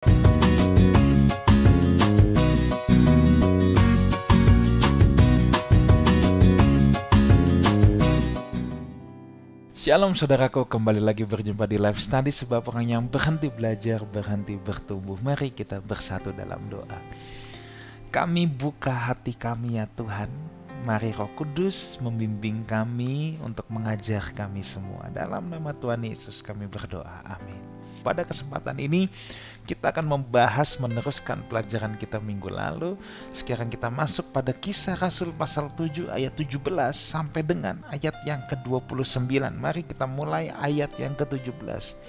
Shalom saudaraku, kembali lagi berjumpa di Life Study, sebuah program yang berhenti belajar, berhenti bertumbuh. Mari kita bersatu dalam doa. Kami buka hati kami ya Tuhan. Mari Roh Kudus membimbing kami untuk mengajar kami semua. Dalam nama Tuhan Yesus kami berdoa, amin. Pada kesempatan ini kita akan meneruskan pelajaran kita minggu lalu. Sekarang kita masuk pada Kisah Rasul pasal 7 ayat 17 sampai dengan ayat yang ke-29. Mari kita mulai ayat yang ke-17.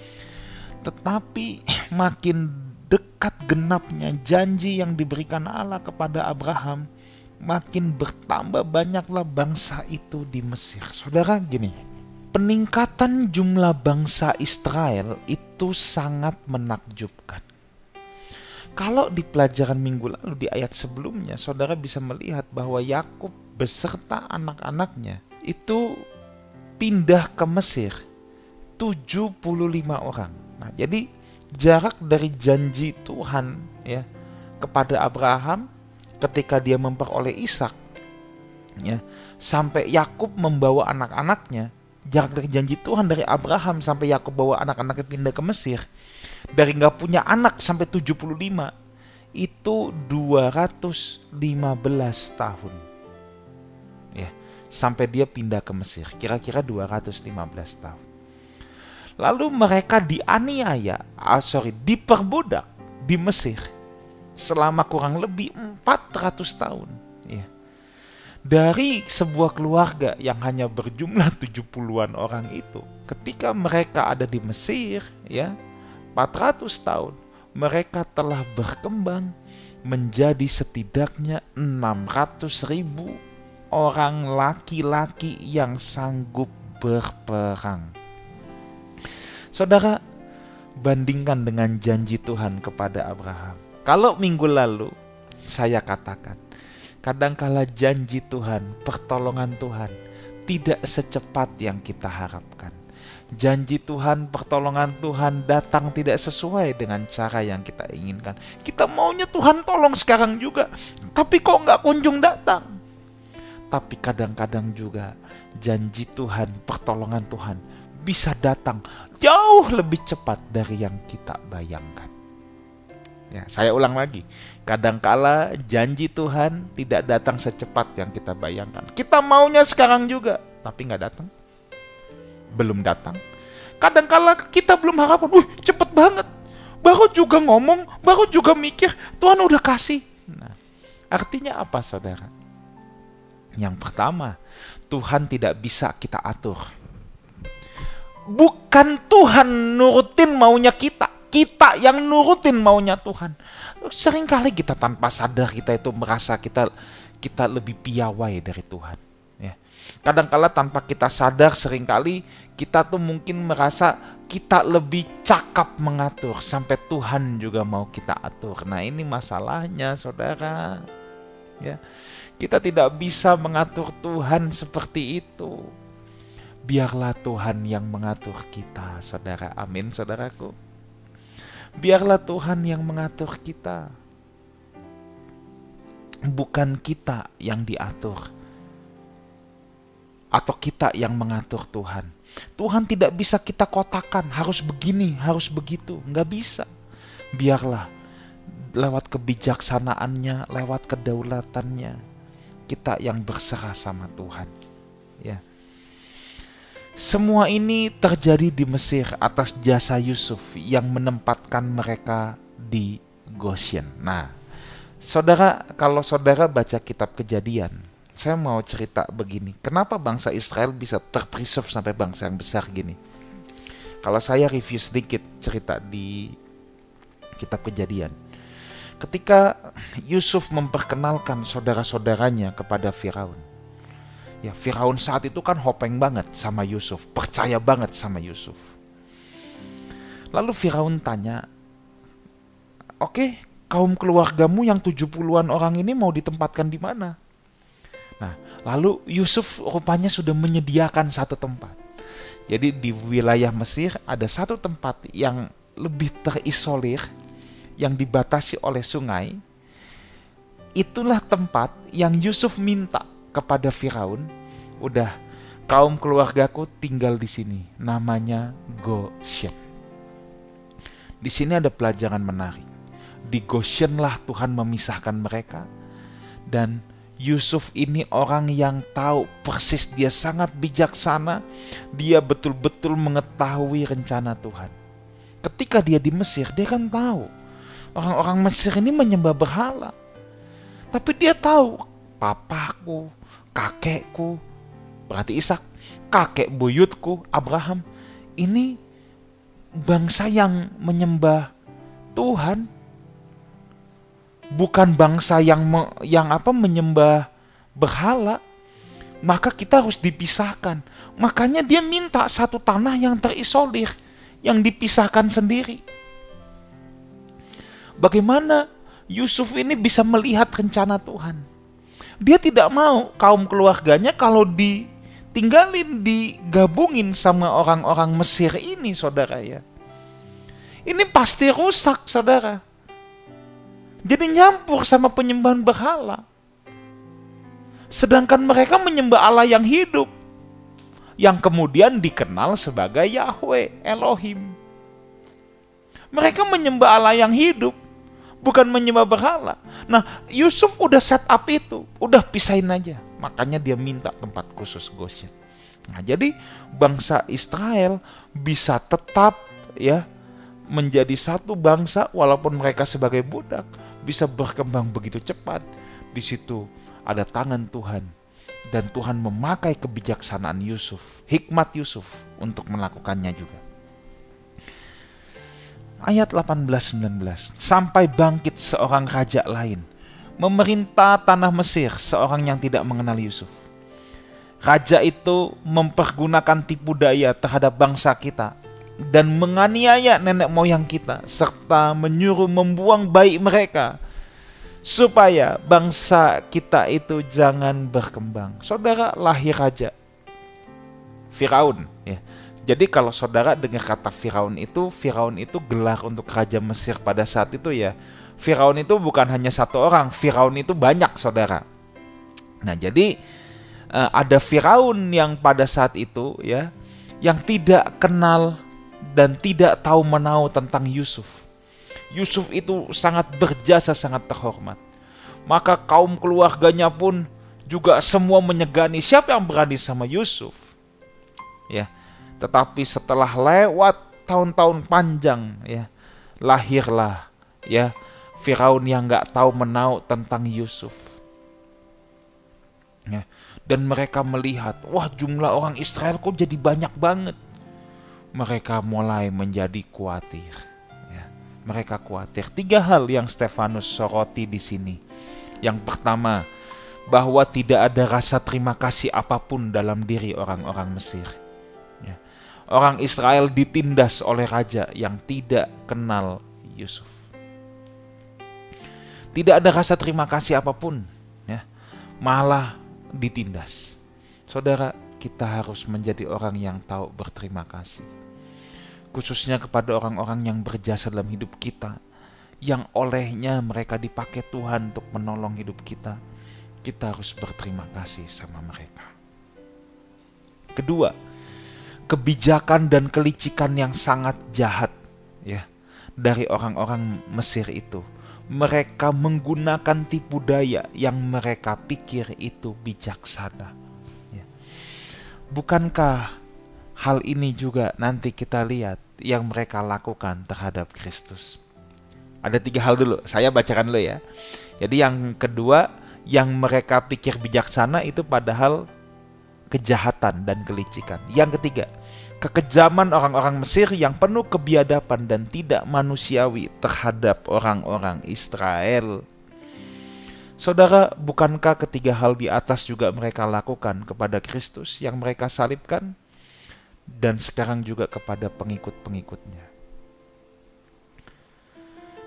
Tetapi makin dekat genapnya janji yang diberikan Allah kepada Abraham, makin bertambah banyaklah bangsa itu di Mesir. Saudara, gini, peningkatan jumlah bangsa Israel itu sangat menakjubkan. Kalau di pelajaran minggu lalu di ayat sebelumnya, saudara bisa melihat bahwa Yakub beserta anak-anaknya itu pindah ke Mesir 75 orang. Nah, jadi jarak dari janji Tuhan ya kepada Abraham ketika dia memperoleh Ishak ya, sampai Yakub membawa anak-anaknya, jarak dari janji Tuhan dari Abraham sampai Yakub bawa anak-anaknya pindah ke Mesir, dari nggak punya anak sampai 75, itu 215 tahun ya, sampai dia pindah ke Mesir, kira-kira 215 tahun. Lalu mereka diperbudak di Mesir selama kurang lebih 400 tahun ya. Dari sebuah keluarga yang hanya berjumlah 70-an orang itu, ketika mereka ada di Mesir ya 400 tahun, mereka telah berkembang menjadi setidaknya 600.000 orang laki-laki yang sanggup berperang. Saudara, bandingkan dengan janji Tuhan kepada Abraham. Kalau minggu lalu saya katakan, kadangkala janji Tuhan, pertolongan Tuhan tidak secepat yang kita harapkan. Janji Tuhan, pertolongan Tuhan datang tidak sesuai dengan cara yang kita inginkan. Kita maunya Tuhan tolong sekarang juga, tapi kok nggak kunjung datang. Tapi kadang-kadang juga janji Tuhan, pertolongan Tuhan bisa datang jauh lebih cepat dari yang kita bayangkan. Ya, saya ulang lagi, kadangkala janji Tuhan tidak datang secepat yang kita bayangkan. Kita maunya sekarang juga, tapi nggak datang. Belum datang. Kadangkala kita belum harapan, cepet banget. Baru juga ngomong, baru juga mikir, Tuhan udah kasih. Nah, artinya apa saudara? Yang pertama, Tuhan tidak bisa kita atur. Bukan Tuhan nurutin maunya kita, kita yang nurutin maunya Tuhan. Seringkali kita tanpa sadar kita itu merasa kita lebih piawai dari Tuhan. Ya. Kadangkala tanpa kita sadar seringkali kita tuh mungkin merasa kita lebih cakap mengatur sampai Tuhan juga mau kita atur. Nah, ini masalahnya saudara. Ya. Kita tidak bisa mengatur Tuhan seperti itu. Biarlah Tuhan yang mengatur kita, saudara. Amin, saudaraku. Biarlah Tuhan yang mengatur kita, bukan kita yang diatur atau kita yang mengatur Tuhan. Tuhan tidak bisa kita kotakan, harus begini, harus begitu, nggak bisa. Biarlah lewat kebijaksanaannya, lewat kedaulatannya, kita yang berserah sama Tuhan. Ya. Semua ini terjadi di Mesir atas jasa Yusuf yang menempatkan mereka di Goshen. Nah, saudara, kalau saudara baca kitab Kejadian, saya mau cerita begini. Kenapa bangsa Israel bisa terpreserve sampai bangsa yang besar gini? Kalau saya review sedikit cerita di kitab Kejadian. Ketika Yusuf memperkenalkan saudara-saudaranya kepada Firaun. Ya, Firaun saat itu kan hopeng banget sama Yusuf, percaya banget sama Yusuf. Lalu Firaun tanya, oke, kaum keluargamu yang 70-an orang ini mau ditempatkan di mana? Nah, lalu Yusuf rupanya sudah menyediakan satu tempat. Jadi di wilayah Mesir ada satu tempat yang lebih terisolir, yang dibatasi oleh sungai, itulah tempat yang Yusuf minta kepada Firaun, udah, kaum keluargaku tinggal di sini, namanya Goshen. Di sini ada pelajaran menarik. Di Goshenlah Tuhan memisahkan mereka, dan Yusuf ini orang yang tahu persis, dia sangat bijaksana, dia betul-betul mengetahui rencana Tuhan. Ketika dia di Mesir, dia kan tahu orang-orang Mesir ini menyembah berhala. Tapi dia tahu, papaku, kakekku, berarti Ishak, kakek buyutku, Abraham, ini bangsa yang menyembah Tuhan. Bukan bangsa yang menyembah berhala. Maka kita harus dipisahkan. Makanya dia minta satu tanah yang terisolir, yang dipisahkan sendiri. Bagaimana Yusuf ini bisa melihat rencana Tuhan? Dia tidak mau kaum keluarganya kalau ditinggalin, digabungin sama orang-orang Mesir ini, saudara ya. Ini pasti rusak, saudara. Jadi nyampur sama penyembahan berhala. Sedangkan mereka menyembah Allah yang hidup, yang kemudian dikenal sebagai Yahweh, Elohim. Mereka menyembah Allah yang hidup, bukan menyembah berhala. Nah, Yusuf udah set up itu, udah pisahin aja. Makanya dia minta tempat khusus Goshen. Nah, jadi bangsa Israel bisa tetap ya menjadi satu bangsa walaupun mereka sebagai budak, bisa berkembang begitu cepat. Di situ ada tangan Tuhan, dan Tuhan memakai kebijaksanaan Yusuf, hikmat Yusuf untuk melakukannya juga. Ayat 18-19, sampai bangkit seorang raja lain, memerintah tanah Mesir, seorang yang tidak mengenal Yusuf. Raja itu mempergunakan tipu daya terhadap bangsa kita dan menganiaya nenek moyang kita, serta menyuruh membuang bayi mereka supaya bangsa kita itu jangan berkembang. Saudara, lahir raja Firaun ya. Jadi kalau saudara dengar kata Firaun itu gelar untuk raja Mesir pada saat itu ya. Firaun itu bukan hanya satu orang, Firaun itu banyak, saudara. Nah, jadi ada Firaun yang pada saat itu ya, yang tidak kenal dan tidak tahu menahu tentang Yusuf. Yusuf itu sangat berjasa, sangat terhormat. Maka kaum keluarganya pun juga semua menyegani, siapa yang berani sama Yusuf. Ya. Tetapi setelah lewat tahun-tahun panjang ya, lahirlah ya Firaun yang nggak tahu menahu tentang Yusuf. Ya. Dan mereka melihat, wah, jumlah orang Israel kok jadi banyak banget. Mereka mulai menjadi khawatir. Ya, mereka khawatir. 3 hal yang Stefanus soroti di sini. Yang pertama, bahwa tidak ada rasa terima kasih apapun dalam diri orang-orang Mesir. Ya. Orang Israel ditindas oleh raja yang tidak kenal Yusuf. Tidak ada rasa terima kasih apapun. Ya. Malah ditindas. Saudara, kita harus menjadi orang yang tahu berterima kasih. Khususnya kepada orang-orang yang berjasa dalam hidup kita, yang olehnya mereka dipakai Tuhan untuk menolong hidup kita. Kita harus berterima kasih sama mereka. Kedua, kebijakan dan kelicikan yang sangat jahat ya dari orang-orang Mesir itu. Mereka menggunakan tipu daya yang mereka pikir itu bijaksana. Ya. Bukankah hal ini juga nanti kita lihat yang mereka lakukan terhadap Kristus? Ada 3 hal dulu, saya bacakan dulu ya. Jadi yang kedua, yang mereka pikir bijaksana itu padahal kejahatan dan kelicikan. Yang ketiga, kekejaman orang-orang Mesir yang penuh kebiadaban dan tidak manusiawi terhadap orang-orang Israel. Saudara, bukankah ketiga hal di atas juga mereka lakukan kepada Kristus yang mereka salibkan? Dan sekarang juga kepada pengikut-pengikutnya.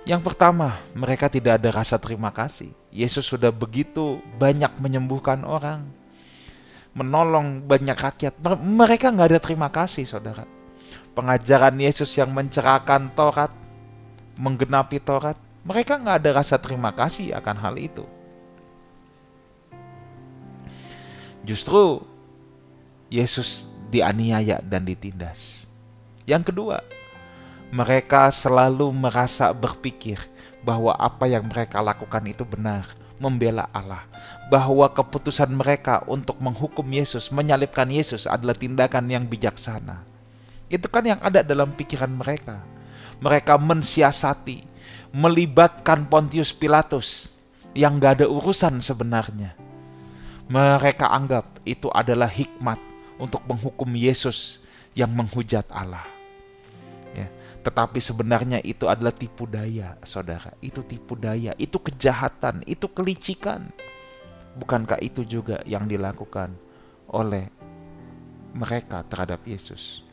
Yang pertama, mereka tidak ada rasa terima kasih. Yesus sudah begitu banyak menyembuhkan orang, menolong banyak rakyat. Mereka nggak ada terima kasih, saudara. Pengajaran Yesus yang mencerahkan Taurat, menggenapi Taurat, Mereka nggak ada rasa terima kasih akan hal itu. Justru Yesus dianiaya dan ditindas. Yang kedua, mereka selalu merasa berpikir bahwa apa yang mereka lakukan itu benar, membela Allah. Bahwa keputusan mereka untuk menghukum Yesus, menyalibkan Yesus adalah tindakan yang bijaksana. Itu kan yang ada dalam pikiran mereka. Mereka mensiasati, melibatkan Pontius Pilatus yang gak ada urusan sebenarnya. Mereka anggap itu adalah hikmat untuk menghukum Yesus yang menghujat Allah. Ya, tetapi sebenarnya itu adalah tipu daya, saudara. Itu tipu daya, itu kejahatan, itu kelicikan. Bukankah itu juga yang dilakukan oleh mereka terhadap Yesus?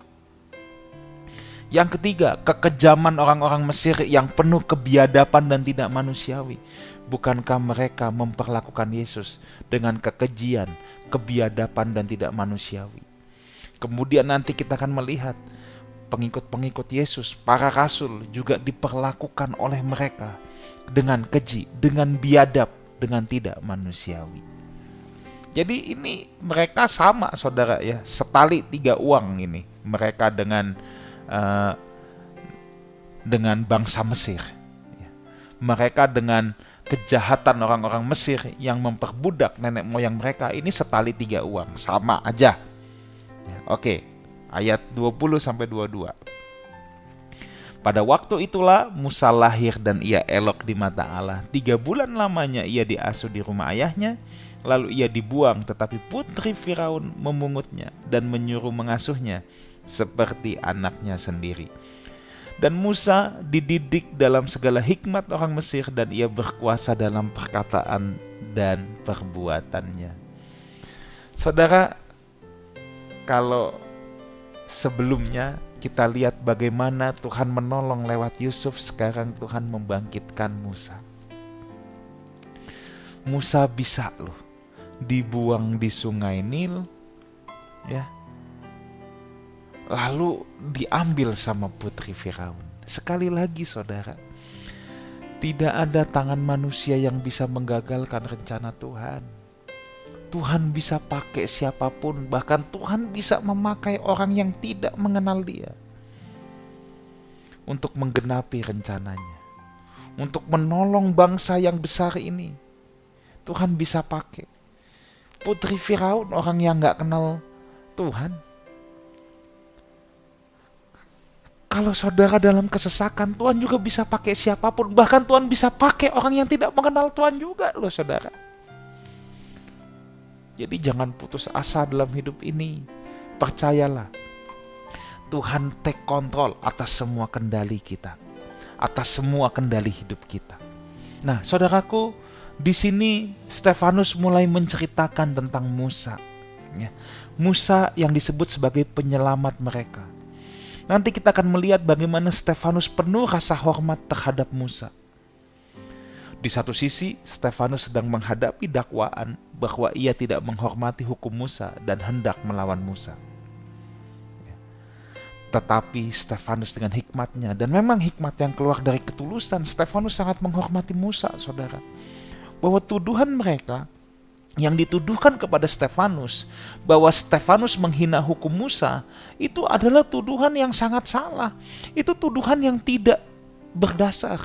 Yang ketiga, kekejaman orang-orang Mesir yang penuh kebiadaban dan tidak manusiawi. Bukankah mereka memperlakukan Yesus dengan kekejian, kebiadaban dan tidak manusiawi? Kemudian nanti kita akan melihat pengikut-pengikut Yesus, para rasul juga diperlakukan oleh mereka dengan keji, dengan biadab, dengan tidak manusiawi. Jadi ini mereka sama, saudara ya, setali tiga uang ini. Mereka dengan bangsa Mesir. Mereka dengan kejahatan orang-orang Mesir yang memperbudak nenek moyang mereka, ini setali tiga uang, sama aja. Oke, ayat 20-22. Pada waktu itulah Musa lahir dan ia elok di mata Allah. 3 bulan lamanya ia diasuh di rumah ayahnya. Lalu ia dibuang, tetapi putri Firaun memungutnya dan menyuruh mengasuhnya seperti anaknya sendiri. Dan Musa dididik dalam segala hikmat orang Mesir, dan ia berkuasa dalam perkataan dan perbuatannya. Saudara, kalau sebelumnya kita lihat bagaimana Tuhan menolong lewat Yusuf, sekarang Tuhan membangkitkan Musa. Musa bisa loh dibuang di sungai Nil, ya, lalu diambil sama putri Firaun. Sekali lagi saudara, tidak ada tangan manusia yang bisa menggagalkan rencana Tuhan. Tuhan bisa pakai siapapun, bahkan Tuhan bisa memakai orang yang tidak mengenal Dia untuk menggenapi rencananya, untuk menolong bangsa yang besar ini. Tuhan bisa pakai putri Firaun, orang yang gak kenal Tuhan. Kalau saudara dalam kesesakan, Tuhan juga bisa pakai siapapun. Bahkan Tuhan bisa pakai orang yang tidak mengenal Tuhan juga loh saudara. Jadi jangan putus asa dalam hidup ini. Percayalah, Tuhan take control atas semua kendali kita, atas semua kendali hidup kita. Nah saudaraku, di sini Stefanus mulai menceritakan tentang Musa, ya. Musa yang disebut sebagai penyelamat mereka. Nanti kita akan melihat bagaimana Stefanus penuh rasa hormat terhadap Musa. Di satu sisi, Stefanus sedang menghadapi dakwaan bahwa ia tidak menghormati hukum Musa dan hendak melawan Musa. Tetapi Stefanus dengan hikmatnya, dan memang hikmat yang keluar dari ketulusan, Stefanus sangat menghormati Musa, saudara. Bahwa tuduhan mereka yang dituduhkan kepada Stefanus, bahwa Stefanus menghina hukum Musa, itu adalah tuduhan yang sangat salah. Itu tuduhan yang tidak berdasar.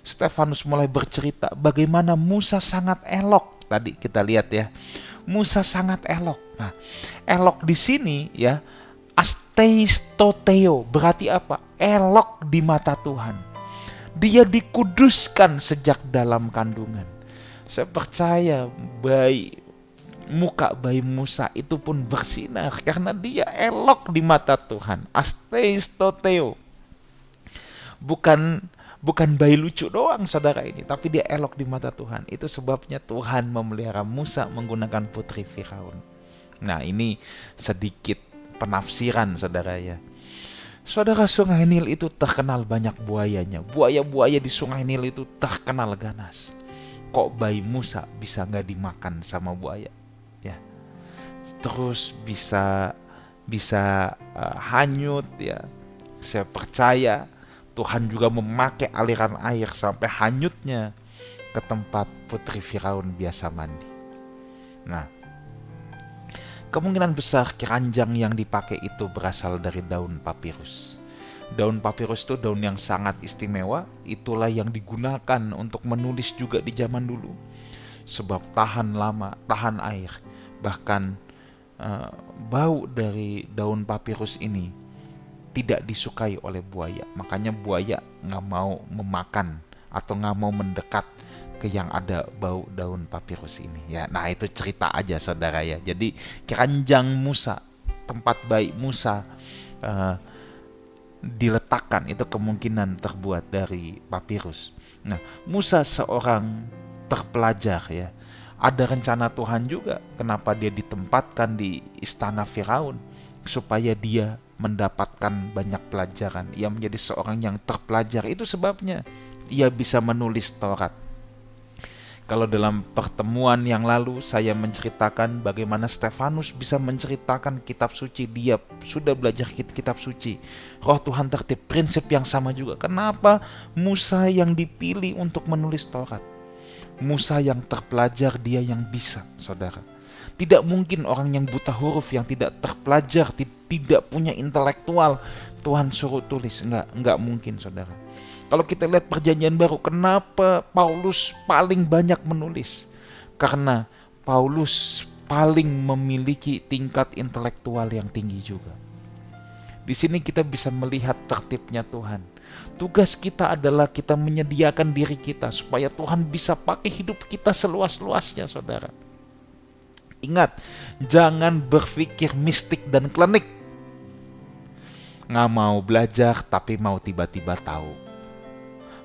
Stefanus mulai bercerita bagaimana Musa sangat elok. Tadi kita lihat ya, Musa sangat elok. Nah, elok di sini ya, asteistoteo, berarti apa? Elok di mata Tuhan. Dia dikuduskan sejak dalam kandungan. Saya percaya muka bayi Musa itu pun bersinar karena dia elok di mata Tuhan. Asteistoteo. Bukan bayi lucu doang saudara ini, tapi dia elok di mata Tuhan. Itu sebabnya Tuhan memelihara Musa menggunakan putri Firaun. Nah, ini sedikit penafsiran saudara ya. Saudara, sungai Nil itu terkenal banyak buayanya. Buaya-buaya di sungai Nil itu terkenal ganas. Kok bayi Musa bisa gak dimakan sama buaya? Ya, terus bisa hanyut ya. Saya percaya Tuhan juga memakai aliran air sampai hanyutnya ke tempat putri Firaun biasa mandi. Nah, kemungkinan besar keranjang yang dipakai itu berasal dari daun papirus. Daun papirus itu daun yang sangat istimewa, itulah yang digunakan untuk menulis juga di zaman dulu. Sebab tahan lama, tahan air. Bahkan bau dari daun papirus ini tidak disukai oleh buaya. Makanya buaya nggak mau memakan atau nggak mau mendekat ke yang ada bau daun papirus ini ya. Nah, itu cerita aja saudara ya. Jadi keranjang Musa, tempat bayi Musa diletakkan itu kemungkinan terbuat dari papirus. Nah, Musa seorang terpelajar ya. Ada rencana Tuhan juga kenapa dia ditempatkan di istana Firaun, supaya dia mendapatkan banyak pelajaran. Ia menjadi seorang yang terpelajar. Itu sebabnya ia bisa menulis Taurat. Kalau dalam pertemuan yang lalu saya menceritakan bagaimana Stefanus bisa menceritakan kitab suci, dia sudah belajar kitab suci. Roh Tuhan tertib, prinsip yang sama juga. Kenapa Musa yang dipilih untuk menulis Taurat? Musa yang terpelajar, dia yang bisa, saudara. Tidak mungkin orang yang buta huruf, yang tidak terpelajar, tidak punya intelektual, Tuhan suruh tulis. Enggak mungkin, saudara. Kalau kita lihat perjanjian baru, kenapa Paulus paling banyak menulis? Karena Paulus paling memiliki tingkat intelektual yang tinggi juga. Di sini kita bisa melihat tertibnya Tuhan. Tugas kita adalah kita menyediakan diri kita supaya Tuhan bisa pakai hidup kita seluas-luasnya, saudara. Ingat, jangan berpikir mistik dan klinik. Nggak mau belajar tapi mau tiba-tiba tahu.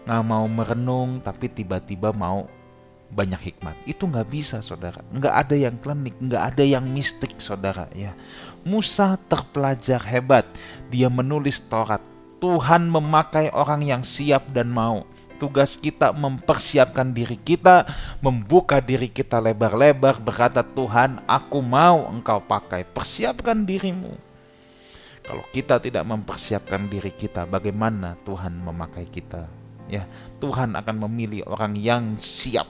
Nggak mau merenung tapi tiba-tiba mau banyak hikmat. Itu nggak bisa, saudara. Nggak ada yang klinik, nggak ada yang mistik, saudara ya. Musa terpelajar hebat. Dia menulis Taurat. Tuhan memakai orang yang siap dan mau. Tugas kita mempersiapkan diri kita, membuka diri kita lebar-lebar, berkata, Tuhan, aku mau Engkau pakai. Persiapkan dirimu. Kalau kita tidak mempersiapkan diri kita, bagaimana Tuhan memakai kita? Ya, Tuhan akan memilih orang yang siap.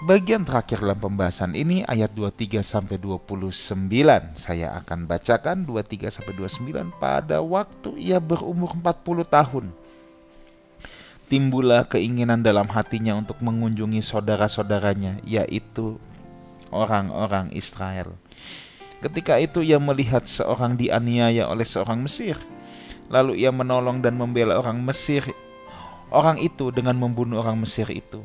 Bagian terakhir dalam pembahasan ini ayat 23 sampai 29. Saya akan bacakan 23 sampai 29. Pada waktu ia berumur 40 tahun, timbullah keinginan dalam hatinya untuk mengunjungi saudara-saudaranya, yaitu orang-orang Israel. Ketika itu ia melihat seorang dianiaya oleh seorang Mesir. Lalu ia menolong dan membela orang Mesir, orang itu dengan membunuh orang Mesir itu.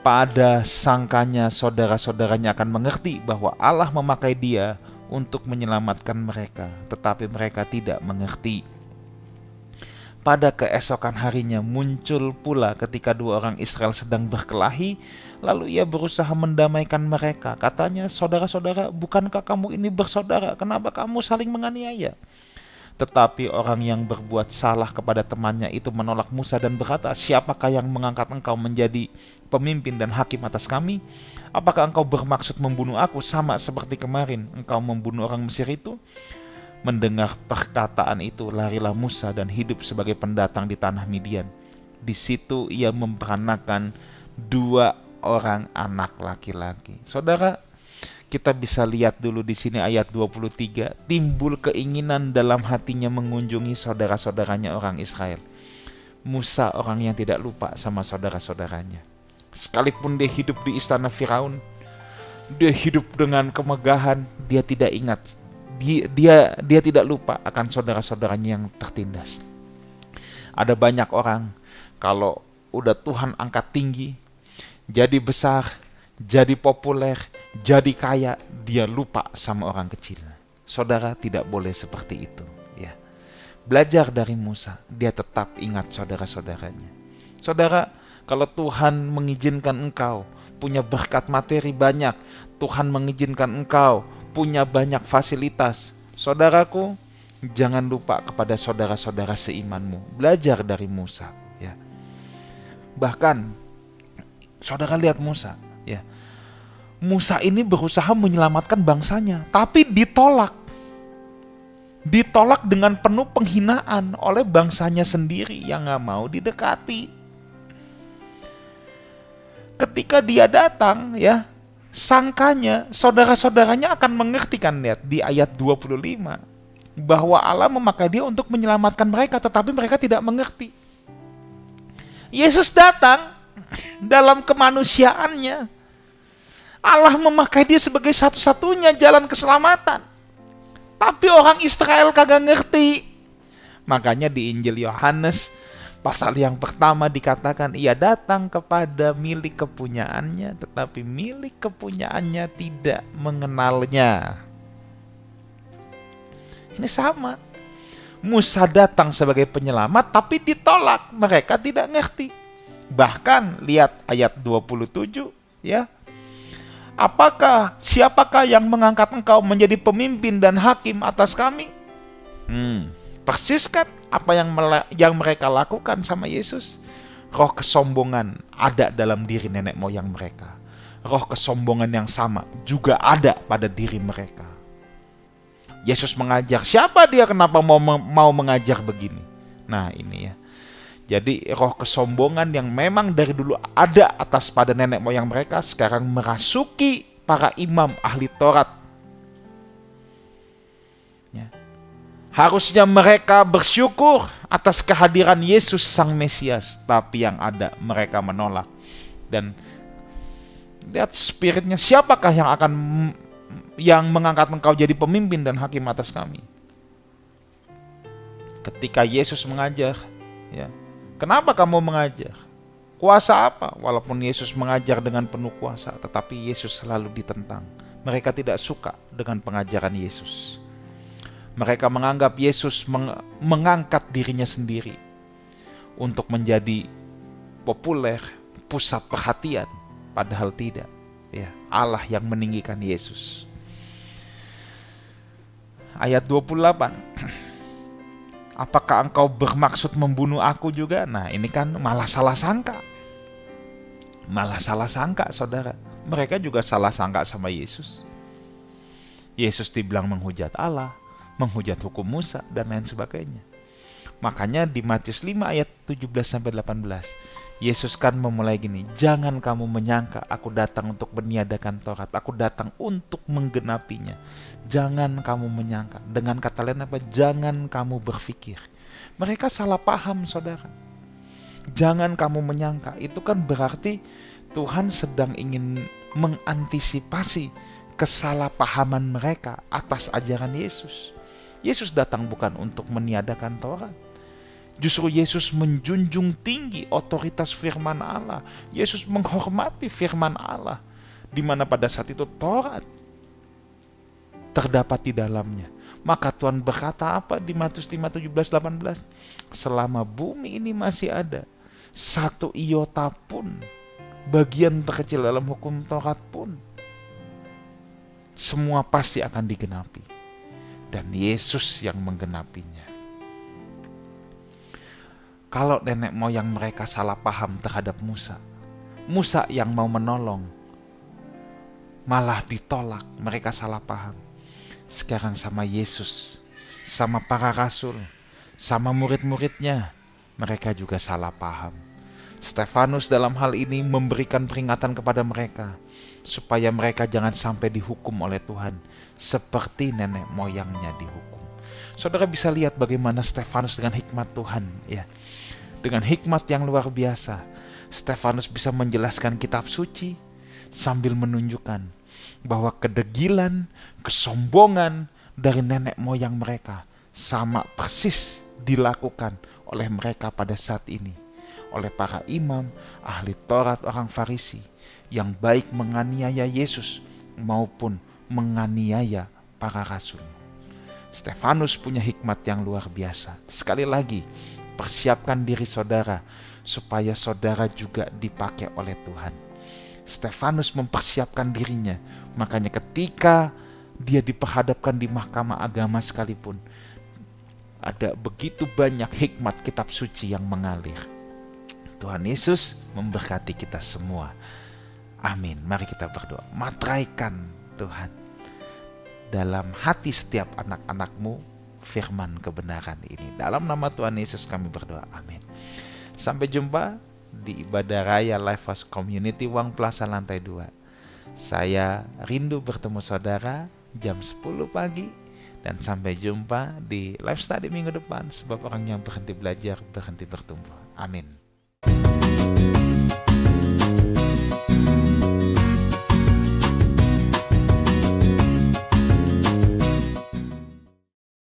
Pada sangkanya saudara-saudaranya akan mengerti bahwa Allah memakai dia untuk menyelamatkan mereka, tetapi mereka tidak mengerti. Pada keesokan harinya muncul pula ketika dua orang Israel sedang berkelahi, lalu ia berusaha mendamaikan mereka. Katanya, saudara-saudara, bukankah kamu ini bersaudara? Kenapa kamu saling menganiaya? Tetapi orang yang berbuat salah kepada temannya itu menolak Musa dan berkata, siapakah yang mengangkat engkau menjadi pemimpin dan hakim atas kami? Apakah engkau bermaksud membunuh aku sama seperti kemarin engkau membunuh orang Mesir itu? Mendengar perkataan itu, larilah Musa dan hidup sebagai pendatang di tanah Midian. Di situ ia memperanakan 2 orang anak laki-laki. Saudara, kita bisa lihat dulu di sini ayat 23, timbul keinginan dalam hatinya mengunjungi saudara-saudaranya orang Israel. Musa orang yang tidak lupa sama saudara-saudaranya. Sekalipun dia hidup di istana Firaun, dia hidup dengan kemegahan, dia tidak ingat, dia tidak lupa akan saudara-saudaranya yang tertindas. Ada banyak orang kalau udah Tuhan angkat tinggi, jadi besar, jadi populer, jadi kaya, dia lupa sama orang kecil. Saudara, tidak boleh seperti itu ya. Belajar dari Musa, dia tetap ingat saudara-saudaranya. Saudara, kalau Tuhan mengizinkan engkau punya berkat materi banyak, Tuhan mengizinkan engkau punya banyak fasilitas, saudaraku, jangan lupa kepada saudara-saudara seimanmu. Belajar dari Musa ya. Bahkan saudara lihat Musa ya. Musa ini berusaha menyelamatkan bangsanya, tapi ditolak. ditolak dengan penuh penghinaan oleh bangsanya sendiri yang gak mau didekati. Ketika dia datang, ya, sangkanya saudara-saudaranya akan mengerti, kan, lihat di ayat 25, bahwa Allah memakai dia untuk menyelamatkan mereka, tetapi mereka tidak mengerti. Yesus datang dalam kemanusiaannya. Allah memakai dia sebagai satu-satunya jalan keselamatan. Tapi orang Israel kagak ngerti. Makanya di Injil Yohanes pasal yang pertama dikatakan, ia datang kepada milik kepunyaannya, tetapi milik kepunyaannya tidak mengenalnya. Ini sama. Musa datang sebagai penyelamat tapi ditolak. Mereka tidak ngerti. Bahkan lihat ayat 27, ya. Siapakah yang mengangkat engkau menjadi pemimpin dan hakim atas kami? Persis kan apa yang mereka lakukan sama Yesus. Roh kesombongan ada dalam diri nenek moyang mereka. Roh kesombongan yang sama juga ada pada diri mereka. Yesus mengajar, siapa dia, kenapa mau mengajar begini? Nah ini ya. Jadi roh kesombongan yang memang dari dulu ada atas pada nenek moyang mereka sekarang merasuki para imam ahli Taurat. Ya. Harusnya mereka bersyukur atas kehadiran Yesus Sang Mesias, tapi yang ada mereka menolak. Dan lihat spiritnya, siapakah yang mengangkat engkau jadi pemimpin dan hakim atas kami? Ketika Yesus mengajar, ya. Kenapa kamu mengajar? Kuasa apa? Walaupun Yesus mengajar dengan penuh kuasa, tetapi Yesus selalu ditentang. Mereka tidak suka dengan pengajaran Yesus. Mereka menganggap Yesus mengangkat dirinya sendiri untuk menjadi populer, pusat perhatian, padahal tidak. Ya, Allah yang meninggikan Yesus. Ayat 28. Apakah engkau bermaksud membunuh aku juga? Nah ini kan malah salah sangka. Malah salah sangka, saudara. Mereka juga salah sangka sama Yesus. Yesus dibilang menghujat Allah, menghujat hukum Musa, dan lain sebagainya. Makanya di Matius 5 ayat 17-18, Yesus kan memulai gini, jangan kamu menyangka aku datang untuk meniadakan Taurat, aku datang untuk menggenapinya. Jangan kamu menyangka. Dengan kata lain apa? Jangan kamu berpikir. Mereka salah paham, saudara. Jangan kamu menyangka. Itu kan berarti Tuhan sedang ingin mengantisipasi kesalahpahaman mereka atas ajaran Yesus. Yesus datang bukan untuk meniadakan Taurat. Justru Yesus menjunjung tinggi otoritas firman Allah. Yesus menghormati firman Allah, di mana pada saat itu Taurat terdapat di dalamnya. Maka Tuhan berkata apa di Matius 5, 17, 18? Selama bumi ini masih ada, satu iota pun, bagian terkecil dalam hukum Taurat pun, semua pasti akan digenapi. Dan Yesus yang menggenapinya. Kalau nenek moyang mereka salah paham terhadap Musa, Musa yang mau menolong malah ditolak, mereka salah paham. Sekarang sama Yesus, sama para rasul, sama murid-muridnya, mereka juga salah paham. Stefanus dalam hal ini memberikan peringatan kepada mereka supaya mereka jangan sampai dihukum oleh Tuhan seperti nenek moyangnya dihukum. Saudara bisa lihat bagaimana Stefanus dengan hikmat Tuhan, ya. Dengan hikmat yang luar biasa, Stefanus bisa menjelaskan kitab suci sambil menunjukkan bahwa kedegilan, kesombongan dari nenek moyang mereka sama persis dilakukan oleh mereka pada saat ini, oleh para imam, ahli Taurat, orang Farisi yang baik menganiaya Yesus maupun menganiaya para rasul. Stefanus punya hikmat yang luar biasa. Sekali lagi, persiapkan diri saudara supaya saudara juga dipakai oleh Tuhan. Stefanus mempersiapkan dirinya, makanya ketika dia diperhadapkan di mahkamah agama sekalipun, ada begitu banyak hikmat kitab suci yang mengalir. Tuhan Yesus memberkati kita semua. Amin. Mari kita berdoa. Materaikan Tuhan dalam hati setiap anak-anak-Mu firman kebenaran ini. Dalam nama Tuhan Yesus kami berdoa, amin. Sampai jumpa di ibadah raya Lifehouse Community Wang Plaza lantai 2. Saya rindu bertemu saudara jam 10 pagi. Dan sampai jumpa di live study minggu depan, sebab orang yang berhenti belajar berhenti bertumbuh. Amin.